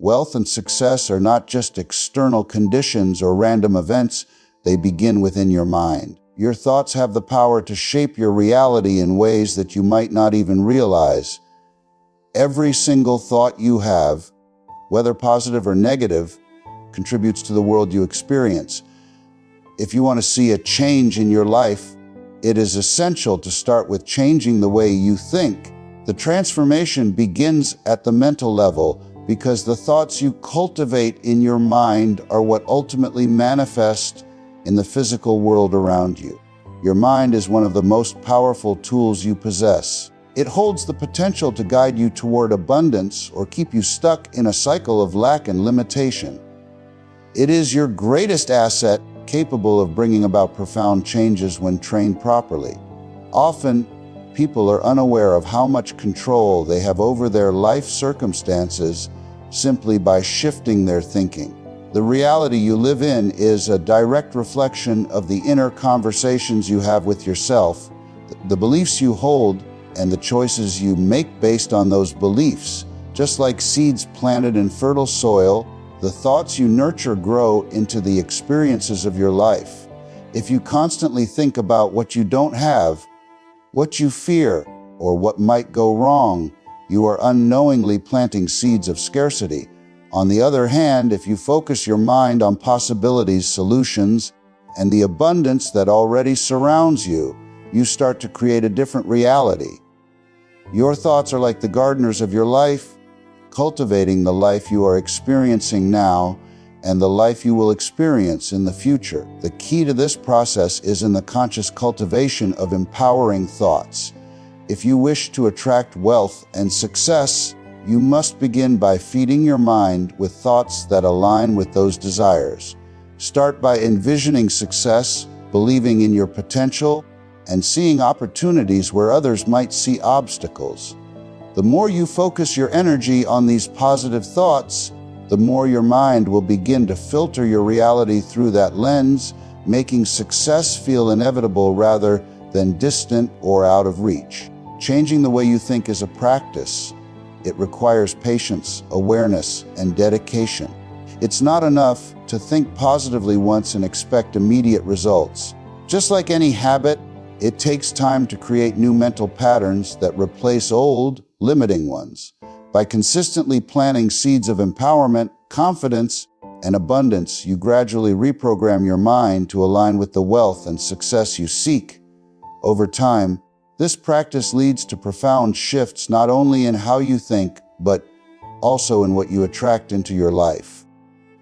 Wealth and success are not just external conditions or random events, they begin within your mind. Your thoughts have the power to shape your reality in ways that you might not even realize. Every single thought you have, whether positive or negative, contributes to the world you experience. If you want to see a change in your life, it is essential to start with changing the way you think. The transformation begins at the mental level because the thoughts you cultivate in your mind are what ultimately manifest in the physical world around you. Your mind is one of the most powerful tools you possess. It holds the potential to guide you toward abundance or keep you stuck in a cycle of lack and limitation. It is your greatest asset, capable of bringing about profound changes when trained properly. Often, people are unaware of how much control they have over their life circumstances simply by shifting their thinking. The reality you live in is a direct reflection of the inner conversations you have with yourself, the beliefs you hold, and the choices you make based on those beliefs. Just like seeds planted in fertile soil, the thoughts you nurture grow into the experiences of your life. If you constantly think about what you don't have, what you fear, or what might go wrong, you are unknowingly planting seeds of scarcity. On the other hand, if you focus your mind on possibilities, solutions, and the abundance that already surrounds you, you start to create a different reality. Your thoughts are like the gardeners of your life, cultivating the life you are experiencing now and the life you will experience in the future. The key to this process is in the conscious cultivation of empowering thoughts. If you wish to attract wealth and success, you must begin by feeding your mind with thoughts that align with those desires. Start by envisioning success, believing in your potential, and seeing opportunities where others might see obstacles. The more you focus your energy on these positive thoughts, the more your mind will begin to filter your reality through that lens, making success feel inevitable rather than distant or out of reach. Changing the way you think is a practice. It requires patience, awareness, and dedication. It's not enough to think positively once and expect immediate results. Just like any habit, it takes time to create new mental patterns that replace old, limiting ones. By consistently planting seeds of empowerment, confidence, and abundance, you gradually reprogram your mind to align with the wealth and success you seek. Over time, this practice leads to profound shifts not only in how you think, but also in what you attract into your life.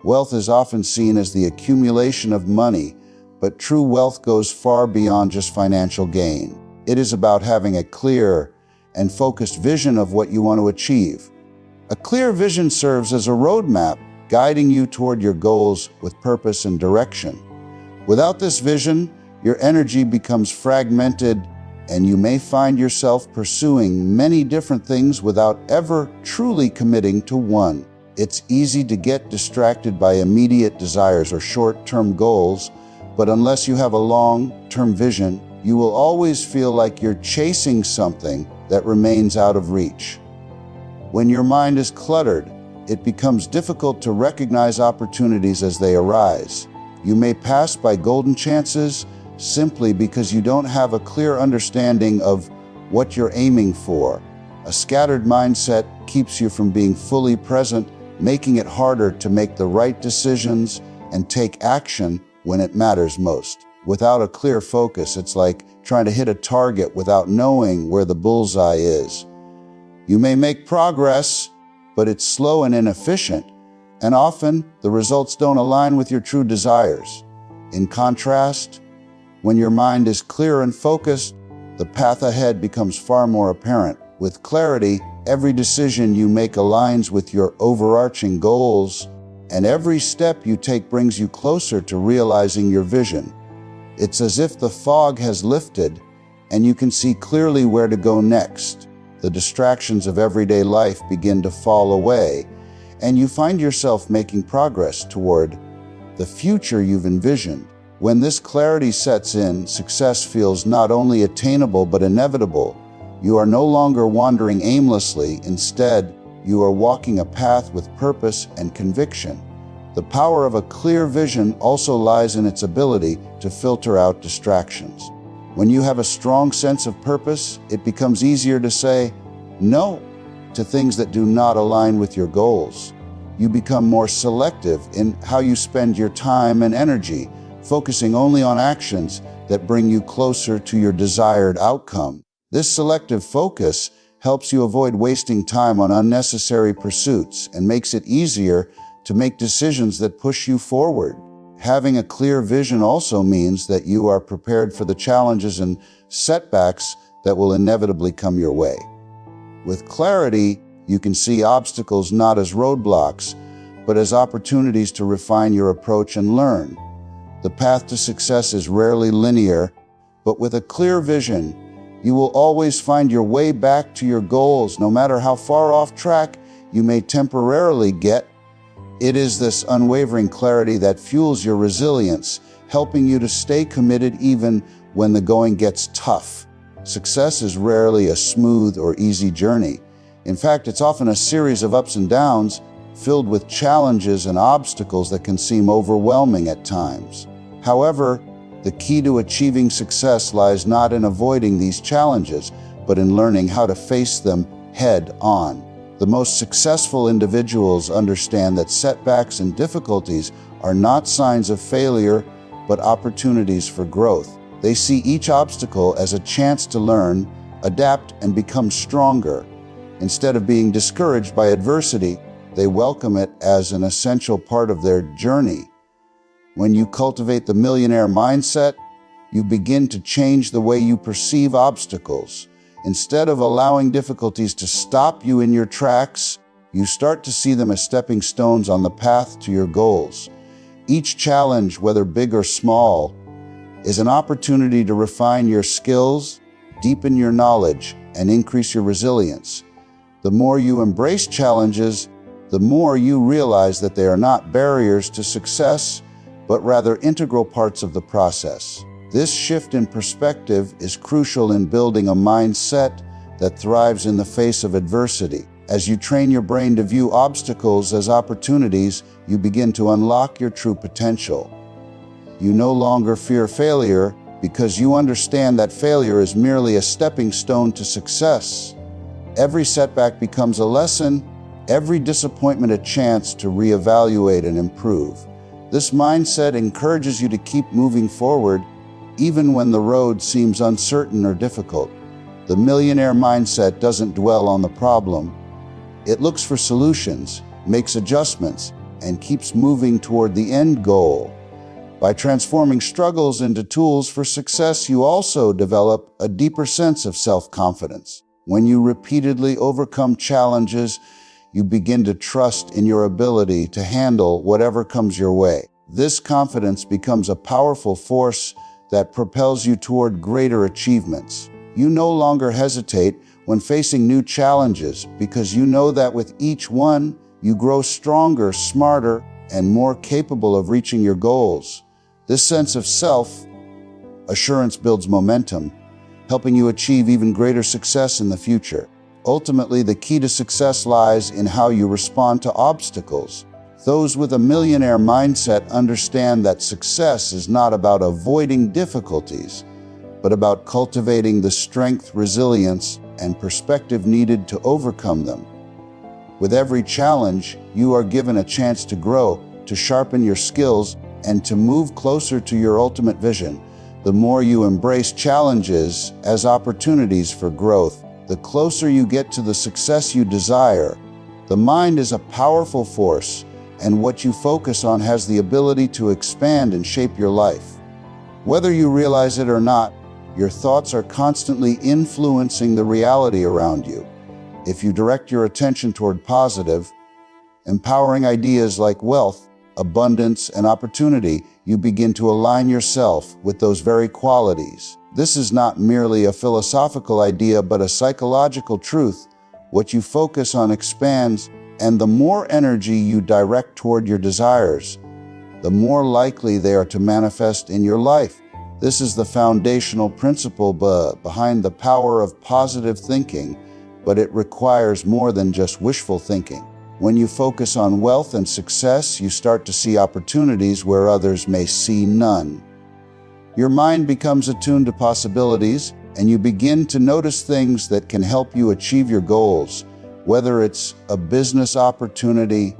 Wealth is often seen as the accumulation of money, but true wealth goes far beyond just financial gain. It is about having a clear and focused vision of what you want to achieve. A clear vision serves as a roadmap, guiding you toward your goals with purpose and direction. Without this vision, your energy becomes fragmented, and you may find yourself pursuing many different things without ever truly committing to one. It's easy to get distracted by immediate desires or short-term goals, but unless you have a long-term vision, you will always feel like you're chasing something that remains out of reach. When your mind is cluttered, it becomes difficult to recognize opportunities as they arise. You may pass by golden chances simply because you don't have a clear understanding of what you're aiming for. A scattered mindset keeps you from being fully present, making it harder to make the right decisions and take action when it matters most. Without a clear focus, it's like trying to hit a target without knowing where the bullseye is. You may make progress, but it's slow and inefficient, and often the results don't align with your true desires. In contrast, when your mind is clear and focused, the path ahead becomes far more apparent. With clarity, every decision you make aligns with your overarching goals, and every step you take brings you closer to realizing your vision. It's as if the fog has lifted, and you can see clearly where to go next. The distractions of everyday life begin to fall away, and you find yourself making progress toward the future you've envisioned. When this clarity sets in, success feels not only attainable but inevitable. You are no longer wandering aimlessly. Instead, you are walking a path with purpose and conviction. The power of a clear vision also lies in its ability to filter out distractions. When you have a strong sense of purpose, it becomes easier to say no to things that do not align with your goals. You become more selective in how you spend your time and energy, focusing only on actions that bring you closer to your desired outcome. This selective focus helps you avoid wasting time on unnecessary pursuits and makes it easier to make decisions that push you forward. Having a clear vision also means that you are prepared for the challenges and setbacks that will inevitably come your way. With clarity, you can see obstacles not as roadblocks, but as opportunities to refine your approach and learn. The path to success is rarely linear, but with a clear vision, you will always find your way back to your goals, no matter how far off track you may temporarily get. It is this unwavering clarity that fuels your resilience, helping you to stay committed even when the going gets tough. Success is rarely a smooth or easy journey. In fact, it's often a series of ups and downs, filled with challenges and obstacles that can seem overwhelming at times. However, the key to achieving success lies not in avoiding these challenges, but in learning how to face them head on. The most successful individuals understand that setbacks and difficulties are not signs of failure, but opportunities for growth. They see each obstacle as a chance to learn, adapt, and become stronger. Instead of being discouraged by adversity, they welcome it as an essential part of their journey. When you cultivate the millionaire mindset, you begin to change the way you perceive obstacles. Instead of allowing difficulties to stop you in your tracks, you start to see them as stepping stones on the path to your goals. Each challenge, whether big or small, is an opportunity to refine your skills, deepen your knowledge, and increase your resilience. The more you embrace challenges, the more you realize that they are not barriers to success, but rather integral parts of the process. This shift in perspective is crucial in building a mindset that thrives in the face of adversity. As you train your brain to view obstacles as opportunities, you begin to unlock your true potential. You no longer fear failure because you understand that failure is merely a stepping stone to success. Every setback becomes a lesson, every disappointment a chance to reevaluate and improve. This mindset encourages you to keep moving forward, even when the road seems uncertain or difficult. The millionaire mindset doesn't dwell on the problem. It looks for solutions, makes adjustments, and keeps moving toward the end goal. By transforming struggles into tools for success, you also develop a deeper sense of self-confidence. When you repeatedly overcome challenges, you begin to trust in your ability to handle whatever comes your way. This confidence becomes a powerful force that propels you toward greater achievements. You no longer hesitate when facing new challenges because you know that with each one, you grow stronger, smarter, and more capable of reaching your goals. This sense of self-assurance builds momentum, helping you achieve even greater success in the future. Ultimately, the key to success lies in how you respond to obstacles. Those with a millionaire mindset understand that success is not about avoiding difficulties, but about cultivating the strength, resilience, and perspective needed to overcome them. With every challenge, you are given a chance to grow, to sharpen your skills, and to move closer to your ultimate vision. The more you embrace challenges as opportunities for growth, the closer you get to the success you desire. The mind is a powerful force, and what you focus on has the ability to expand and shape your life. Whether you realize it or not, your thoughts are constantly influencing the reality around you. If you direct your attention toward positive, empowering ideas like wealth, abundance, and opportunity, you begin to align yourself with those very qualities. This is not merely a philosophical idea, but a psychological truth. What you focus on expands, and the more energy you direct toward your desires, the more likely they are to manifest in your life. This is the foundational principle behind the power of positive thinking, but it requires more than just wishful thinking. When you focus on wealth and success, you start to see opportunities where others may see none. Your mind becomes attuned to possibilities, and you begin to notice things that can help you achieve your goals, whether it's a business opportunity,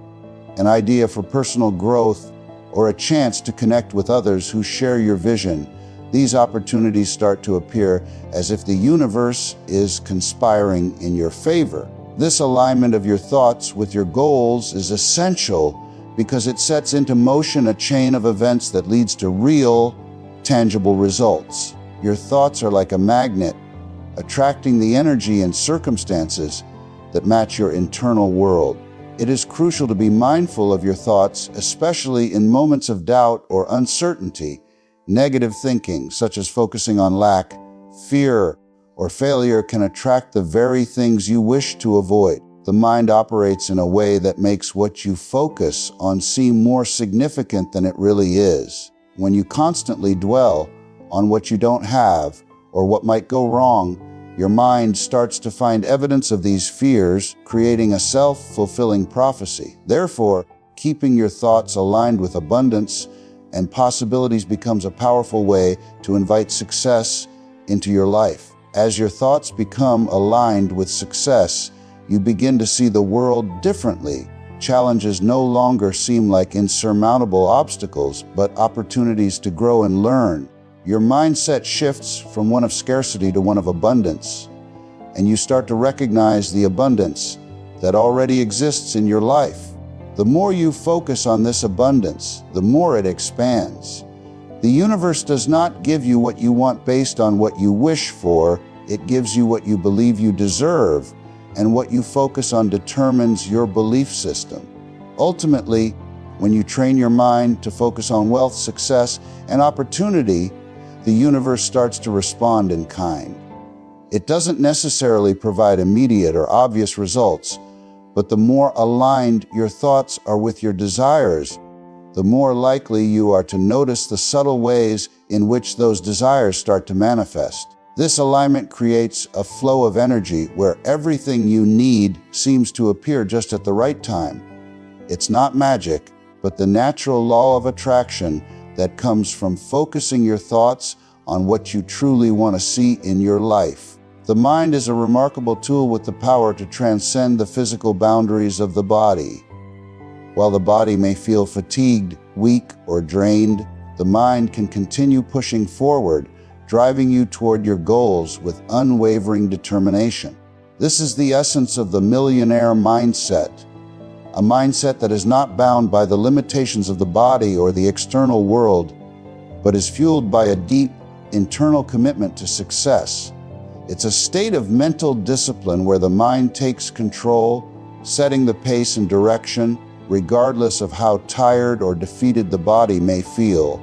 an idea for personal growth, or a chance to connect with others who share your vision. These opportunities start to appear as if the universe is conspiring in your favor. This alignment of your thoughts with your goals is essential because it sets into motion a chain of events that leads to real, tangible results. Your thoughts are like a magnet, attracting the energy and circumstances that match your internal world. It is crucial to be mindful of your thoughts, especially in moments of doubt or uncertainty. Negative thinking, such as focusing on lack, fear, or failure, can attract the very things you wish to avoid. The mind operates in a way that makes what you focus on seem more significant than it really is. When you constantly dwell on what you don't have or what might go wrong, your mind starts to find evidence of these fears, creating a self-fulfilling prophecy. Therefore, keeping your thoughts aligned with abundance and possibilities becomes a powerful way to invite success into your life. As your thoughts become aligned with success, you begin to see the world differently. Challenges no longer seem like insurmountable obstacles, but opportunities to grow and learn. Your mindset shifts from one of scarcity to one of abundance, and you start to recognize the abundance that already exists in your life. The more you focus on this abundance, the more it expands. The universe does not give you what you want based on what you wish for. It gives you what you believe you deserve, and what you focus on determines your belief system. Ultimately, when you train your mind to focus on wealth, success, and opportunity, the universe starts to respond in kind. It doesn't necessarily provide immediate or obvious results, but the more aligned your thoughts are with your desires, the more likely you are to notice the subtle ways in which those desires start to manifest. This alignment creates a flow of energy where everything you need seems to appear just at the right time. It's not magic, but the natural law of attraction that comes from focusing your thoughts on what you truly want to see in your life. The mind is a remarkable tool with the power to transcend the physical boundaries of the body. While the body may feel fatigued, weak, or drained, the mind can continue pushing forward, driving you toward your goals with unwavering determination. This is the essence of the millionaire mindset, a mindset that is not bound by the limitations of the body or the external world, but is fueled by a deep internal commitment to success. It's a state of mental discipline where the mind takes control, setting the pace and direction, regardless of how tired or defeated the body may feel.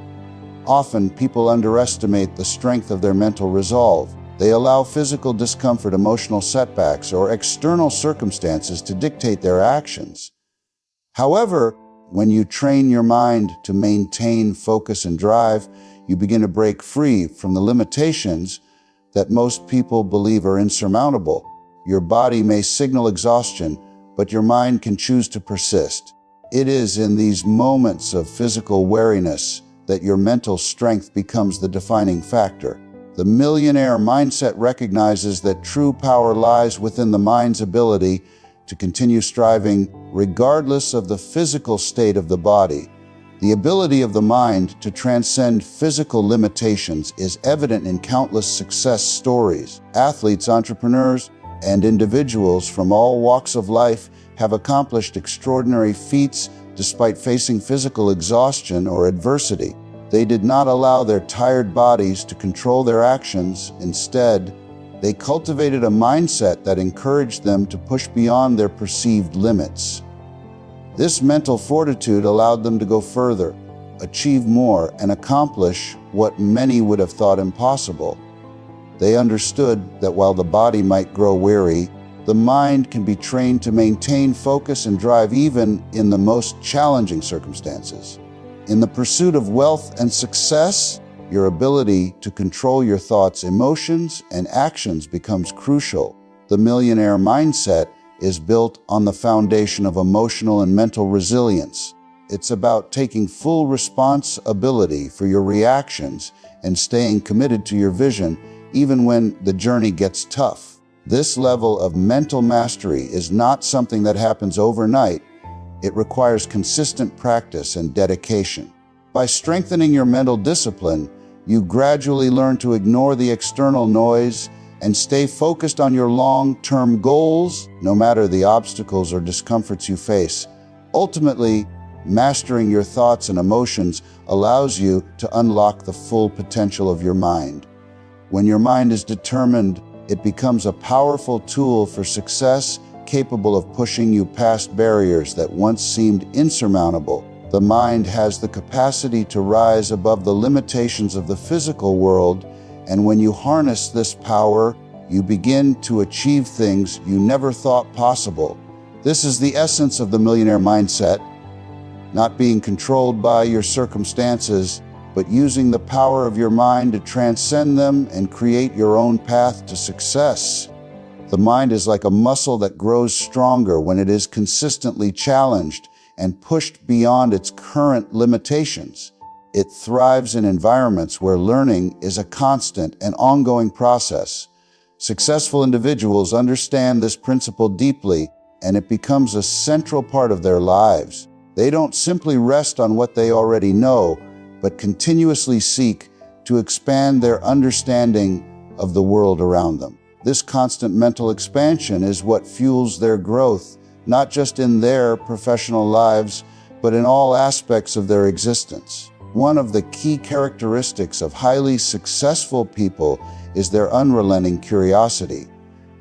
Often, people underestimate the strength of their mental resolve. They allow physical discomfort, emotional setbacks, or external circumstances to dictate their actions. However, when you train your mind to maintain focus and drive, you begin to break free from the limitations that most people believe are insurmountable. Your body may signal exhaustion, but your mind can choose to persist. It is in these moments of physical weariness that your mental strength becomes the defining factor. The millionaire mindset recognizes that true power lies within the mind's ability to continue striving regardless of the physical state of the body. The ability of the mind to transcend physical limitations is evident in countless success stories. Athletes, entrepreneurs, and individuals from all walks of life have accomplished extraordinary feats despite facing physical exhaustion or adversity. They did not allow their tired bodies to control their actions. Instead, they cultivated a mindset that encouraged them to push beyond their perceived limits. This mental fortitude allowed them to go further, achieve more, and accomplish what many would have thought impossible. They understood that while the body might grow weary, the mind can be trained to maintain focus and drive even in the most challenging circumstances. In the pursuit of wealth and success, your ability to control your thoughts, emotions, and actions becomes crucial. The millionaire mindset is built on the foundation of emotional and mental resilience. It's about taking full responsibility for your reactions and staying committed to your vision even when the journey gets tough. This level of mental mastery is not something that happens overnight. It requires consistent practice and dedication. By strengthening your mental discipline, you gradually learn to ignore the external noise and stay focused on your long-term goals, no matter the obstacles or discomforts you face. Ultimately, mastering your thoughts and emotions allows you to unlock the full potential of your mind. When your mind is determined, it becomes a powerful tool for success, capable of pushing you past barriers that once seemed insurmountable. The mind has the capacity to rise above the limitations of the physical world, and when you harness this power, you begin to achieve things you never thought possible. This is the essence of the millionaire mindset, not being controlled by your circumstances, but using the power of your mind to transcend them and create your own path to success. The mind is like a muscle that grows stronger when it is consistently challenged and pushed beyond its current limitations. It thrives in environments where learning is a constant and ongoing process. Successful individuals understand this principle deeply, and it becomes a central part of their lives. They don't simply rest on what they already know, but continuously seek to expand their understanding of the world around them. This constant mental expansion is what fuels their growth, not just in their professional lives, but in all aspects of their existence. One of the key characteristics of highly successful people is their unrelenting curiosity.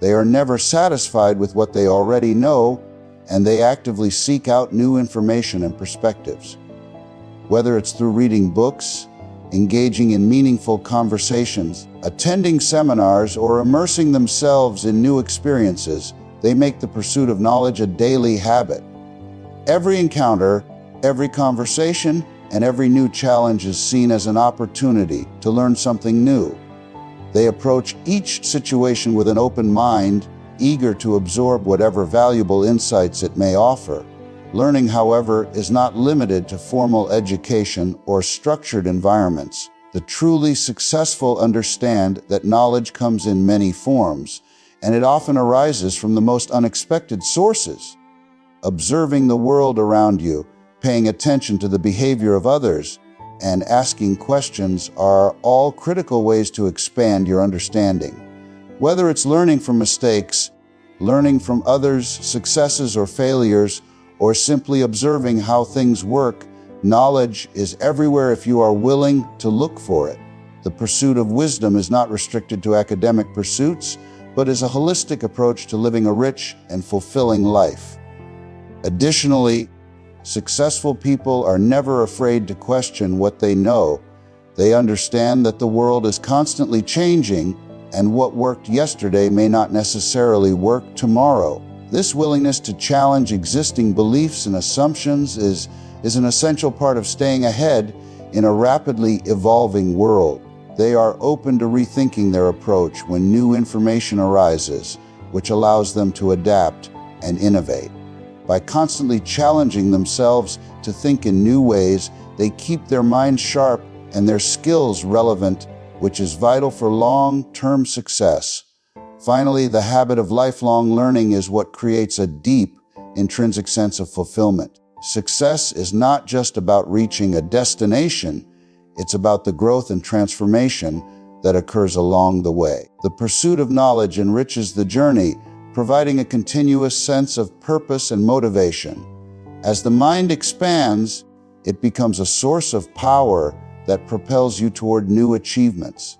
They are never satisfied with what they already know, and they actively seek out new information and perspectives. Whether it's through reading books, engaging in meaningful conversations, attending seminars, or immersing themselves in new experiences, they make the pursuit of knowledge a daily habit. Every encounter, every conversation, and every new challenge is seen as an opportunity to learn something new. They approach each situation with an open mind, eager to absorb whatever valuable insights it may offer. Learning, however, is not limited to formal education or structured environments. The truly successful understand that knowledge comes in many forms, and it often arises from the most unexpected sources. Observing the world around you, paying attention to the behavior of others, and asking questions are all critical ways to expand your understanding. Whether it's learning from mistakes, learning from others' successes or failures, or simply observing how things work, knowledge is everywhere if you are willing to look for it. The pursuit of wisdom is not restricted to academic pursuits, but is a holistic approach to living a rich and fulfilling life. Additionally, successful people are never afraid to question what they know. They understand that the world is constantly changing, and what worked yesterday may not necessarily work tomorrow. This willingness to challenge existing beliefs and assumptions is an essential part of staying ahead in a rapidly evolving world. They are open to rethinking their approach when new information arises, which allows them to adapt and innovate. By constantly challenging themselves to think in new ways, they keep their minds sharp and their skills relevant, which is vital for long-term success. Finally, the habit of lifelong learning is what creates a deep, intrinsic sense of fulfillment. Success is not just about reaching a destination, it's about the growth and transformation that occurs along the way. The pursuit of knowledge enriches the journey, providing a continuous sense of purpose and motivation. As the mind expands, it becomes a source of power that propels you toward new achievements.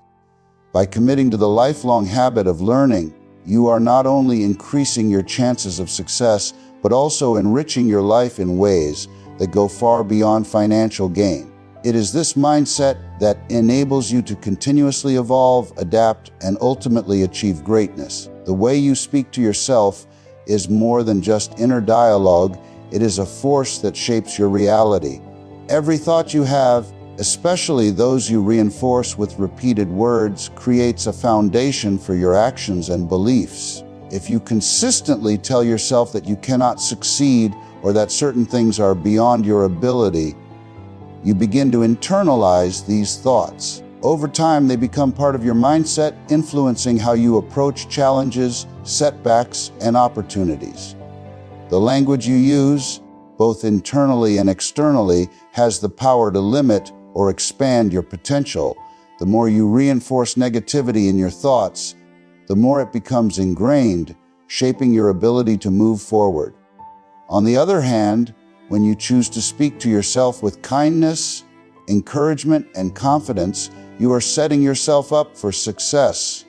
By committing to the lifelong habit of learning, you are not only increasing your chances of success, but also enriching your life in ways that go far beyond financial gain. It is this mindset that enables you to continuously evolve, adapt, and ultimately achieve greatness. The way you speak to yourself is more than just inner dialogue, it is a force that shapes your reality. Every thought you have, especially those you reinforce with repeated words, creates a foundation for your actions and beliefs. If you consistently tell yourself that you cannot succeed or that certain things are beyond your ability, you begin to internalize these thoughts. Over time, they become part of your mindset, influencing how you approach challenges, setbacks, and opportunities. The language you use, both internally and externally, has the power to limit or expand your potential. The more you reinforce negativity in your thoughts, the more it becomes ingrained, shaping your ability to move forward. On the other hand, when you choose to speak to yourself with kindness, encouragement, and confidence, you are setting yourself up for success.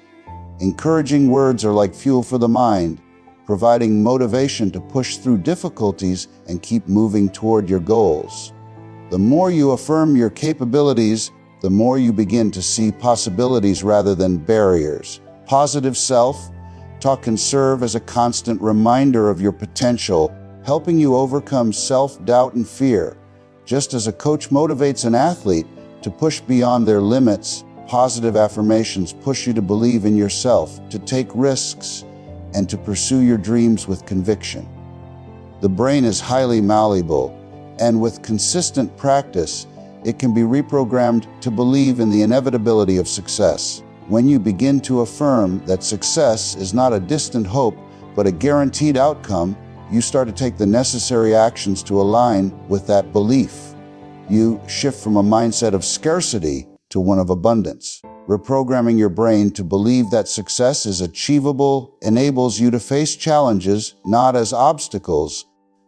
Encouraging words are like fuel for the mind, providing motivation to push through difficulties and keep moving toward your goals. The more you affirm your capabilities, the more you begin to see possibilities rather than barriers. Positive self-talk can serve as a constant reminder of your potential, helping you overcome self-doubt and fear. Just as a coach motivates an athlete to push beyond their limits, positive affirmations push you to believe in yourself, to take risks, and to pursue your dreams with conviction. The brain is highly malleable, and with consistent practice, it can be reprogrammed to believe in the inevitability of success. When you begin to affirm that success is not a distant hope, but a guaranteed outcome, you start to take the necessary actions to align with that belief. You shift from a mindset of scarcity to one of abundance. Reprogramming your brain to believe that success is achievable enables you to face challenges not as obstacles,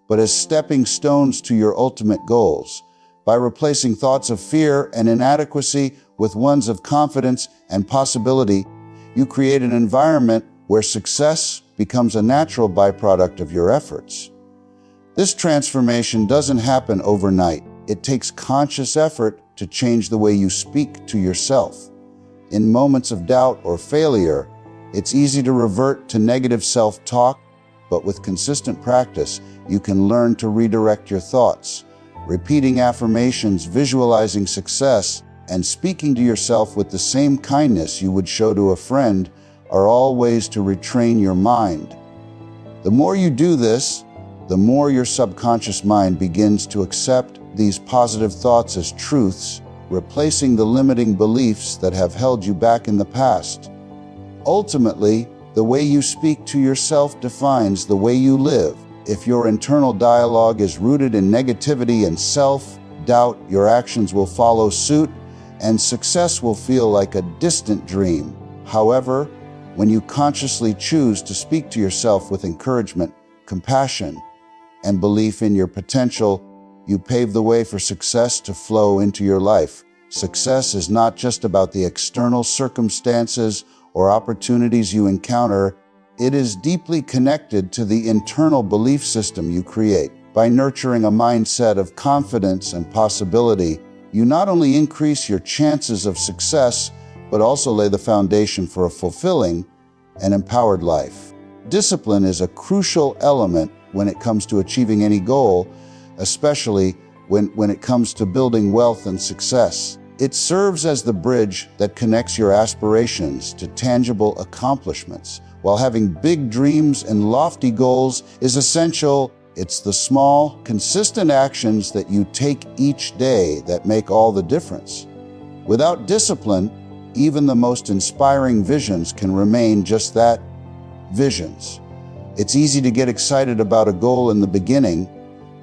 but as stepping stones to your ultimate goals. By replacing thoughts of fear and inadequacy with ones of confidence and possibility, you create an environment where success becomes a natural byproduct of your efforts. This transformation doesn't happen overnight. It takes conscious effort to change the way you speak to yourself. In moments of doubt or failure, it's easy to revert to negative self-talk, but with consistent practice, you can learn to redirect your thoughts. Repeating affirmations, visualizing success, and speaking to yourself with the same kindness you would show to a friend are all ways to retrain your mind. The more you do this, the more your subconscious mind begins to accept these positive thoughts as truths, replacing the limiting beliefs that have held you back in the past. Ultimately, the way you speak to yourself defines the way you live. If your internal dialogue is rooted in negativity and self-doubt, your actions will follow suit, and success will feel like a distant dream. However, when you consciously choose to speak to yourself with encouragement, compassion, and belief in your potential, you pave the way for success to flow into your life. Success is not just about the external circumstances or opportunities you encounter. It is deeply connected to the internal belief system you create. By nurturing a mindset of confidence and possibility, you not only increase your chances of success, but also lay the foundation for a fulfilling and empowered life. Discipline is a crucial element when it comes to achieving any goal, especially when it comes to building wealth and success. It serves as the bridge that connects your aspirations to tangible accomplishments. While having big dreams and lofty goals is essential, it's the small, consistent actions that you take each day that make all the difference. Without discipline, even the most inspiring visions can remain just that, visions. It's easy to get excited about a goal in the beginning,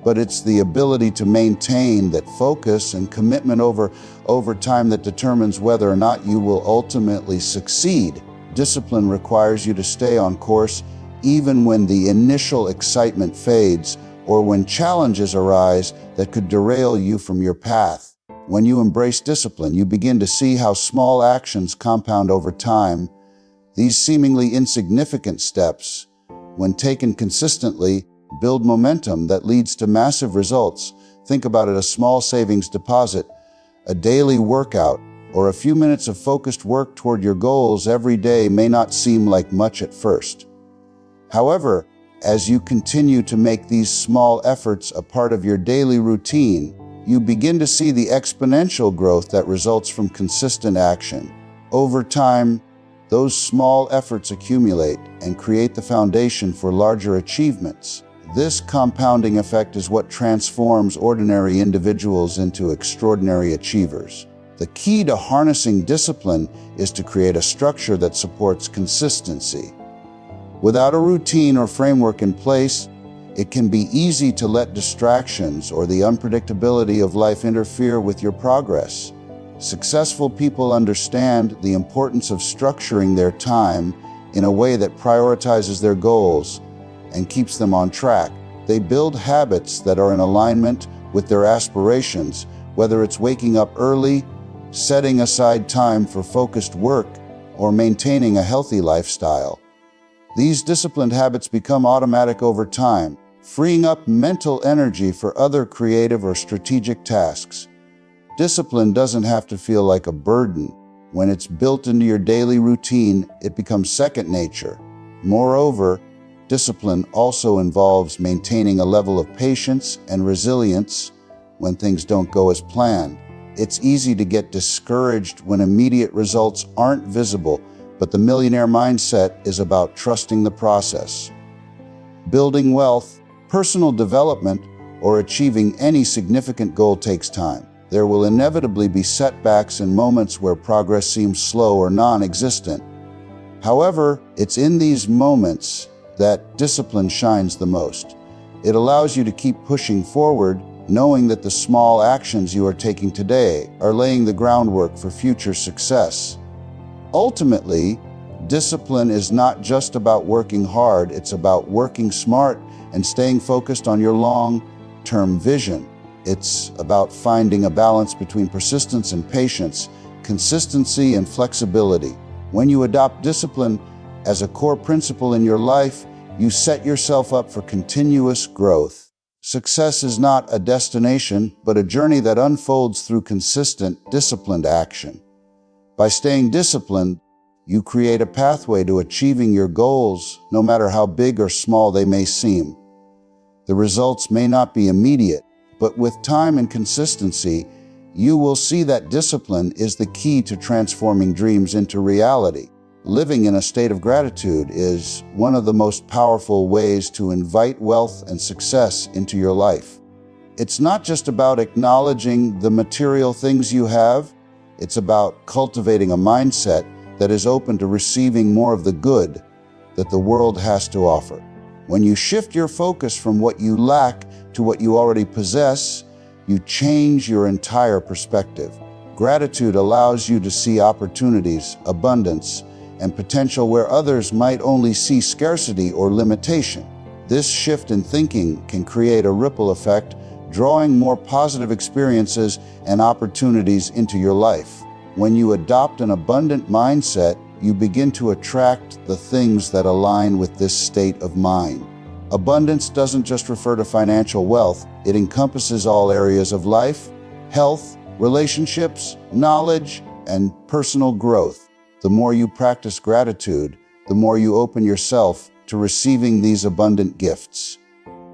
but it's the ability to maintain that focus and commitment over time that determines whether or not you will ultimately succeed. Discipline requires you to stay on course even when the initial excitement fades or when challenges arise that could derail you from your path. When you embrace discipline, you begin to see how small actions compound over time. These seemingly insignificant steps, when taken consistently, build momentum that leads to massive results. Think about it: a small savings deposit, a daily workout, or a few minutes of focused work toward your goals every day may not seem like much at first. However, as you continue to make these small efforts a part of your daily routine, you begin to see the exponential growth that results from consistent action. Over time, Those small efforts accumulate and create the foundation for larger achievements. This compounding effect is what transforms ordinary individuals into extraordinary achievers. The key to harnessing discipline is to create a structure that supports consistency. Without a routine or framework in place, it can be easy to let distractions or the unpredictability of life interfere with your progress. Successful people understand the importance of structuring their time in a way that prioritizes their goals and keeps them on track. They build habits that are in alignment with their aspirations, whether it's waking up early, setting aside time for focused work, or maintaining a healthy lifestyle. These disciplined habits become automatic over time, freeing up mental energy for other creative or strategic tasks. Discipline doesn't have to feel like a burden. When it's built into your daily routine, it becomes second nature. Moreover, discipline also involves maintaining a level of patience and resilience when things don't go as planned. It's easy to get discouraged when immediate results aren't visible, but the millionaire mindset is about trusting the process. Building wealth, personal development, or achieving any significant goal takes time. There will inevitably be setbacks and moments where progress seems slow or non-existent. However, it's in these moments that discipline shines the most. It allows you to keep pushing forward, knowing that the small actions you are taking today are laying the groundwork for future success. Ultimately, discipline is not just about working hard, it's about working smart and staying focused on your long-term vision. It's about finding a balance between persistence and patience, consistency and flexibility. When you adopt discipline as a core principle in your life, you set yourself up for continuous growth. Success is not a destination, but a journey that unfolds through consistent, disciplined action. By staying disciplined, you create a pathway to achieving your goals, no matter how big or small they may seem. The results may not be immediate, but with time and consistency, you will see that discipline is the key to transforming dreams into reality. Living in a state of gratitude is one of the most powerful ways to invite wealth and success into your life. It's not just about acknowledging the material things you have, it's about cultivating a mindset that is open to receiving more of the good that the world has to offer. When you shift your focus from what you lack to what you already possess, you change your entire perspective. Gratitude allows you to see opportunities, abundance, and potential where others might only see scarcity or limitation. This shift in thinking can create a ripple effect, drawing more positive experiences and opportunities into your life. When you adopt an abundant mindset, you begin to attract the things that align with this state of mind. Abundance doesn't just refer to financial wealth, it encompasses all areas of life, health, relationships, knowledge, and personal growth. The more you practice gratitude, the more you open yourself to receiving these abundant gifts.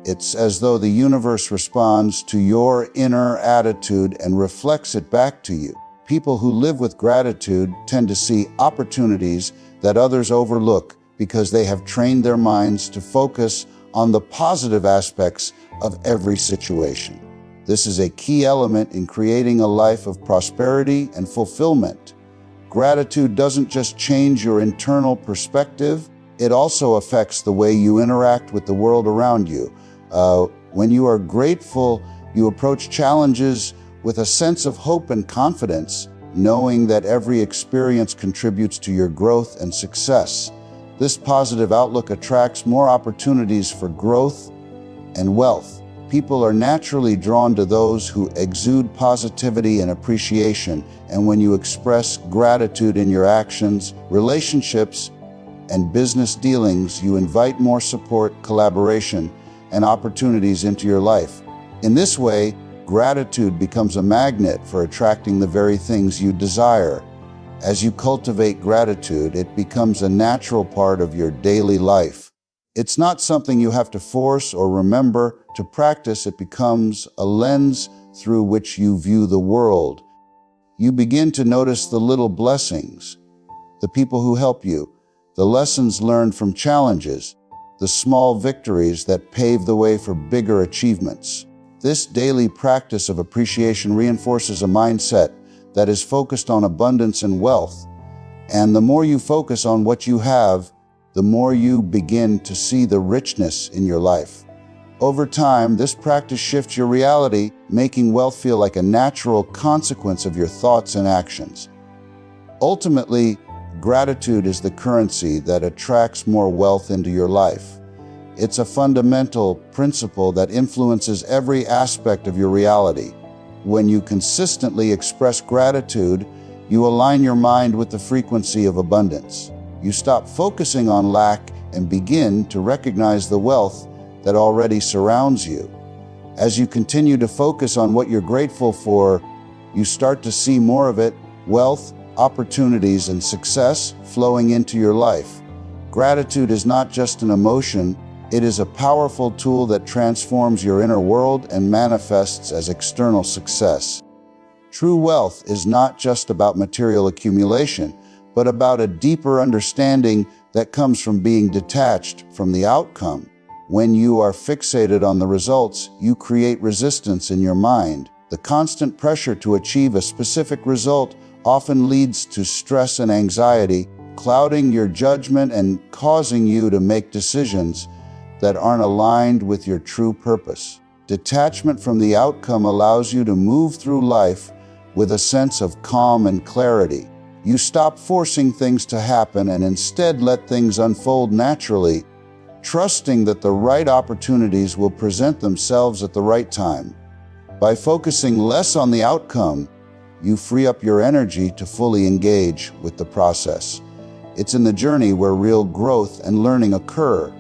It's as though the universe responds to your inner attitude and reflects it back to you. People who live with gratitude tend to see opportunities that others overlook because they have trained their minds to focus on the positive aspects of every situation. This is a key element in creating a life of prosperity and fulfillment. Gratitude doesn't just change your internal perspective, it also affects the way you interact with the world around you. When you are grateful, you approach challenges with a sense of hope and confidence, knowing that every experience contributes to your growth and success. This positive outlook attracts more opportunities for growth and wealth. People are naturally drawn to those who exude positivity and appreciation, and when you express gratitude in your actions, relationships, and business dealings, you invite more support, collaboration, and opportunities into your life. In this way, gratitude becomes a magnet for attracting the very things you desire. As you cultivate gratitude, it becomes a natural part of your daily life. It's not something you have to force or remember to practice. It becomes a lens through which you view the world. You begin to notice the little blessings, the people who help you, the lessons learned from challenges, the small victories that pave the way for bigger achievements. This daily practice of appreciation reinforces a mindset that is focused on abundance and wealth. And the more you focus on what you have, the more you begin to see the richness in your life. Over time, this practice shifts your reality, making wealth feel like a natural consequence of your thoughts and actions. Ultimately, gratitude is the currency that attracts more wealth into your life. It's a fundamental principle that influences every aspect of your reality. When you consistently express gratitude, you align your mind with the frequency of abundance. You stop focusing on lack and begin to recognize the wealth that already surrounds you. As you continue to focus on what you're grateful for, you start to see more of it, wealth, opportunities, and success flowing into your life. Gratitude is not just an emotion, it is a powerful tool that transforms your inner world and manifests as external success. True wealth is not just about material accumulation, but about a deeper understanding that comes from being detached from the outcome. When you are fixated on the results, you create resistance in your mind. The constant pressure to achieve a specific result often leads to stress and anxiety, clouding your judgment and causing you to make decisions that aren't aligned with your true purpose. Detachment from the outcome allows you to move through life with a sense of calm and clarity. You stop forcing things to happen and instead let things unfold naturally, trusting that the right opportunities will present themselves at the right time. By focusing less on the outcome, you free up your energy to fully engage with the process. It's in the journey where real growth and learning occur,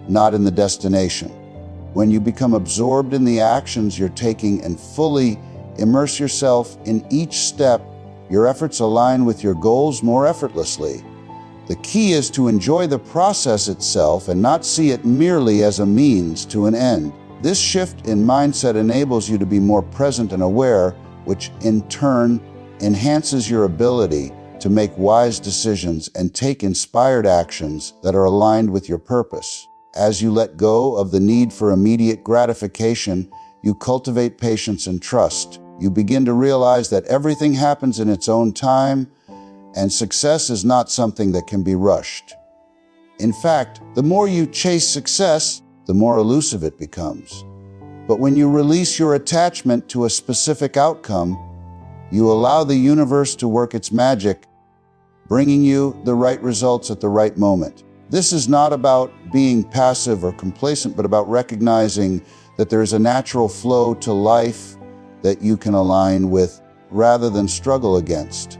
not in the destination. When you become absorbed in the actions you're taking and fully immerse yourself in each step, your efforts align with your goals more effortlessly. The key is to enjoy the process itself and not see it merely as a means to an end. This shift in mindset enables you to be more present and aware, which in turn enhances your ability to make wise decisions and take inspired actions that are aligned with your purpose. As you let go of the need for immediate gratification, you cultivate patience and trust. You begin to realize that everything happens in its own time, and success is not something that can be rushed. In fact, the more you chase success, the more elusive it becomes. But when you release your attachment to a specific outcome, you allow the universe to work its magic, bringing you the right results at the right moment. This is not about being passive or complacent, but about recognizing that there is a natural flow to life that you can align with rather than struggle against.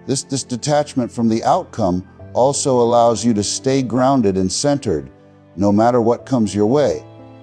This detachment from the outcome also allows you to stay grounded and centered, no matter what comes your way.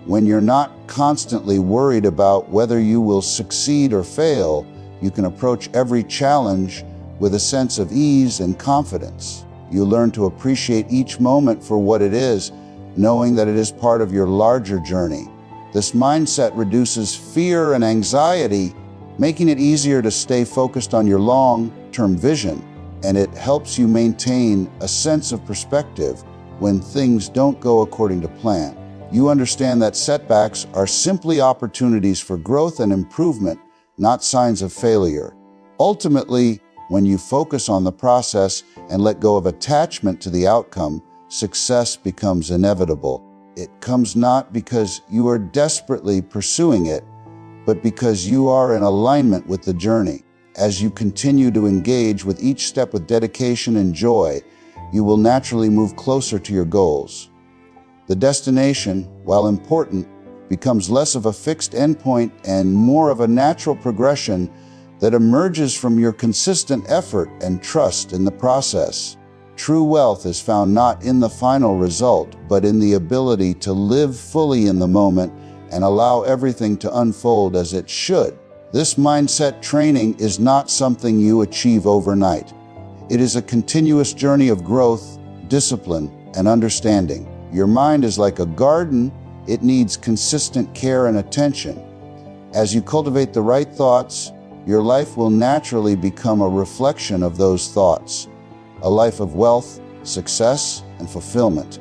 When you're not constantly worried about whether you will succeed or fail, you can approach every challenge with a sense of ease and confidence. You learn to appreciate each moment for what it is, knowing that it is part of your larger journey. This mindset reduces fear and anxiety, making it easier to stay focused on your long-term vision, and it helps you maintain a sense of perspective when things don't go according to plan. You understand that setbacks are simply opportunities for growth and improvement, not signs of failure. Ultimately, when you focus on the process and let go of attachment to the outcome, success becomes inevitable. It comes not because you are desperately pursuing it, but because you are in alignment with the journey. As you continue to engage with each step with dedication and joy, you will naturally move closer to your goals. The destination, while important, becomes less of a fixed endpoint and more of a natural progression that emerges from your consistent effort and trust in the process. True wealth is found not in the final result, but in the ability to live fully in the moment and allow everything to unfold as it should. This mindset training is not something you achieve overnight. It is a continuous journey of growth, discipline, and understanding. Your mind is like a garden. It needs consistent care and attention. As you cultivate the right thoughts, your life will naturally become a reflection of those thoughts. a life of wealth, success, and fulfillment.